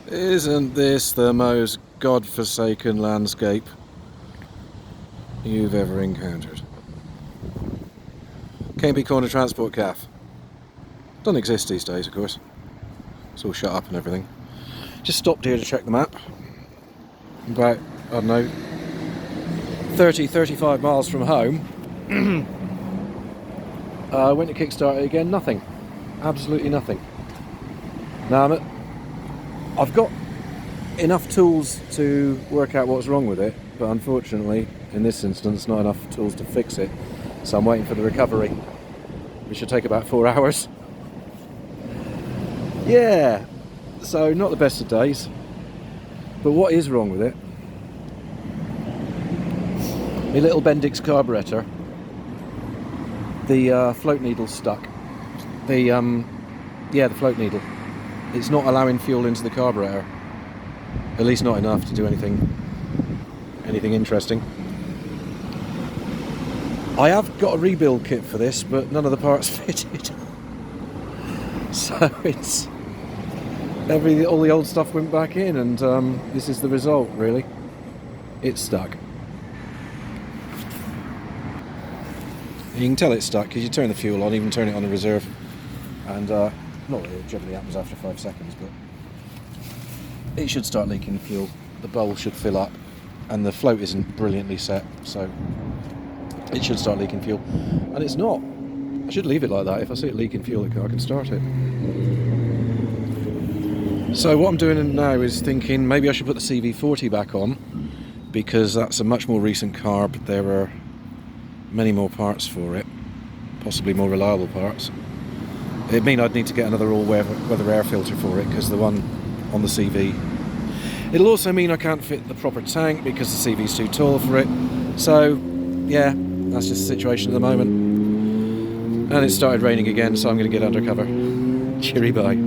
Isn't this the most godforsaken landscape you've ever encountered? Cambie Corner Transport Cafe. Doesn't exist these days, of course. It's all shut up and everything. Just stopped here to check the map. About, I don't know, 30-35 miles from home. Went to kickstart it again, nothing. Absolutely nothing. Now I've got enough tools to work out what's wrong with it, but unfortunately in this instance not enough tools to fix it, so I'm waiting for the recovery, which should take about 4 hours. Yeah, so not the best of days, but what is wrong with it? My little Bendix carburetor, the float needle's stuck. The float needle. It's not allowing fuel into the carburetor. At least not enough to do anything interesting. I have got a rebuild kit for this, but none of the parts fitted. So it's all the old stuff went back in, and this is the result, really. It's stuck. You can tell it's stuck because you turn the fuel on, even turn it on in reserve, and not that it generally happens after 5 seconds, but it should start leaking fuel. The bowl should fill up, and the float isn't brilliantly set, so it should start leaking fuel, and it's not. I should leave it like that. If I see it leaking fuel, I can start it. So what I'm doing now is thinking maybe I should put the CV40 back on, because that's a much more recent carb. There are many more parts for it, possibly more reliable parts. It'd mean I'd need to get another all-weather air filter for it, because the one on the CV. It'll also mean I can't fit the proper tank because the CV's too tall for it. So yeah, that's just the situation at the moment. And it started raining again, so I'm going to get undercover. Cheery bye.